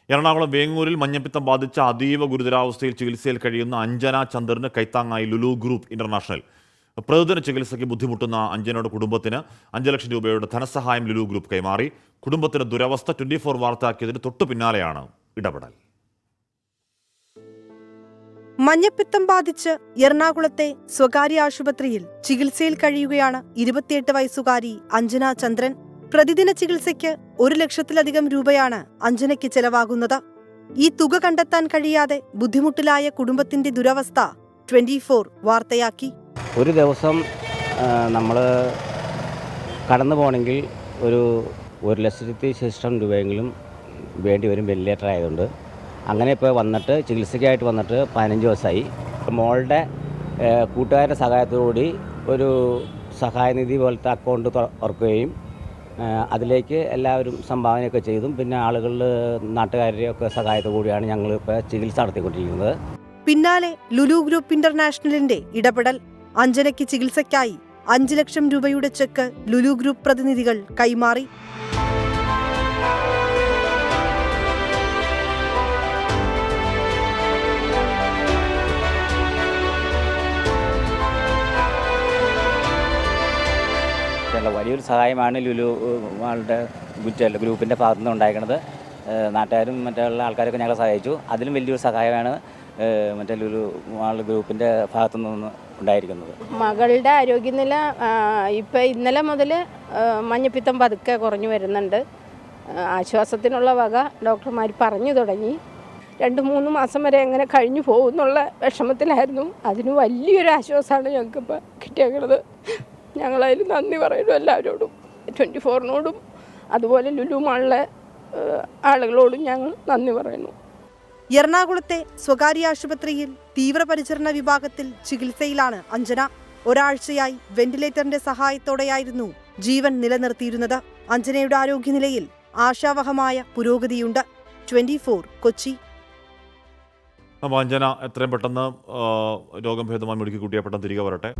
എറണാകുളം വേങ്ങൂരിൽ മഞ്ഞപ്പിത്തം ബാധിച്ച അതീവ ഗുരുതരാവസ്ഥയിൽ ചികിത്സയിൽ കഴിയുന്ന അഞ്ജന ചന്ദ്രന് കൈത്താങ്ങായി ലുലു ഗ്രൂപ്പ് ഇന്റർനാഷണൽ. പ്രതിദിന ചികിത്സയ്ക്ക് ബുദ്ധിമുട്ടുന്ന അഞ്ജനയുടെ കുടുംബത്തിന് 5 ലക്ഷം രൂപയുടെ ധനസഹായം ലുലു ഗ്രൂപ്പ് കൈമാറി. കുടുംബത്തിന്റെ ദുരവസ്ഥ 24 വാർത്തയാക്കിയതിന് തൊട്ടു പിന്നാലെയാണ് ഇടപെടൽ. മഞ്ഞപ്പിത്തം ബാധിച്ച് എറണാകുളത്തെ സ്വകാര്യ ആശുപത്രിയിൽ ചികിത്സയിൽ കഴിയുകയാണ് 28 വയസ്സുകാരി അഞ്ജന ചന്ദ്രൻ. പ്രതിദിന ചികിത്സയ്ക്ക് 1 ലക്ഷത്തിലധികം രൂപയാണ് അഞ്ജനയ്ക്ക് ചെലവാകുന്നത്. ഈ തുക കണ്ടെത്താൻ കഴിയാതെ ബുദ്ധിമുട്ടിലായ കുടുംബത്തിന്റെ ദുരവസ്ഥ 24 വാർത്തയാക്കി. ഒരു ദിവസം നമ്മൾ കടന്നു പോകണമെങ്കിൽ ഒരു 1,00,000 രൂപയെങ്കിലും വേണ്ടി വരും, വെന്റിലേറ്റർ ആയതുകൊണ്ട്. അങ്ങനെ ഇപ്പോൾ വന്നിട്ട് ചികിത്സയ്ക്കായിട്ട് വന്നിട്ട് 15 ദിവസമായി. മോളുടെ കൂട്ടുകാരുടെ സഹായത്തോടുകൂടി ഒരു സഹായനിധി പോലത്തെ അക്കൗണ്ട് തുറക്കുകയും അതിലേക്ക് എല്ലാവരും സംഭാവനയൊക്കെ ചെയ്തും പിന്നെ ആളുകളിൽ നാട്ടുകാരുടെയൊക്കെ സഹായത്തോടു കൂടിയാണ് ഞങ്ങൾ ഇപ്പോൾ ചികിത്സ നടത്തിക്കൊണ്ടിരിക്കുന്നത്. പിന്നാലെ ലുലു ഗ്രൂപ്പ് ഇന്റർനാഷണലിന്റെ ഇടപെടൽ. അഞ്ജനയ്ക്ക് ചികിത്സയ്ക്കായി 5 ലക്ഷം രൂപയുടെ ചെക്ക് ലുലു ഗ്രൂപ്പ് പ്രതിനിധികൾ കൈമാറി. വലിയൊരു സഹായമാണ് ലുലു ഗ്രൂപ്പിൻ്റെ ഭാഗത്തു നിന്ന് ഉണ്ടായിരിക്കുന്നത്. നാട്ടുകാരും മറ്റുള്ള ആൾക്കാരൊക്കെ ഞങ്ങളെ സഹായിച്ചു. അതിലും വലിയൊരു സഹായമാണ് മറ്റേ ലുലു ഗ്രൂപ്പിൻ്റെ ഭാഗത്തു നിന്ന് ഉണ്ടായിരിക്കുന്നത്. മകളുടെ ആരോഗ്യനില ഇപ്പം ഇന്നലെ മുതൽ മഞ്ഞപ്പിത്തം പതുക്കെ കുറഞ്ഞു വരുന്നുണ്ട്. ആശ്വാസത്തിനുള്ള വക ഡോക്ടർമാർ പറഞ്ഞു തുടങ്ങി. 2-3 മാസം വരെ എങ്ങനെ കഴിഞ്ഞു പോകുന്നുള്ള വിഷമത്തിലായിരുന്നു. അതിന് വലിയൊരു ആശ്വാസമാണ് ഞങ്ങൾക്കിപ്പോൾ കിട്ടിയത്. ഞങ്ങളതിൽ നന്ദി പറയുന്നു എല്ലാവരോടും, 24നോടും അതുപോലെ ലുലു മാളിലെ ആളുകളോടും ഞങ്ങൾ നന്ദി പറയുന്നു. എറണാകുളത്തെ സ്വകാര്യ ആശുപത്രിയിൽ തീവ്രപരിചരണ വിഭാഗത്തിൽ ചികിത്സയിലാണ് അഞ്ജന. ഒരാഴ്ചയായി വെന്റിലേറ്ററിന്റെ സഹായത്തോടെയായിരുന്നു ജീവൻ നിലനിർത്തിയിരുന്നത്. അഞ്ജനയുടെ ആരോഗ്യനിലയിൽ ആശാവഹമായ പുരോഗതിയുണ്ട്. 24 കൊച്ചി. അഞ്ജന എത്രയും പെട്ടെന്ന് രോഗം ഭേദമായി മെഡിക്കൽ കുട്ടിയെ പെട്ടെന്ന് തിരികെ വരട്ടെ.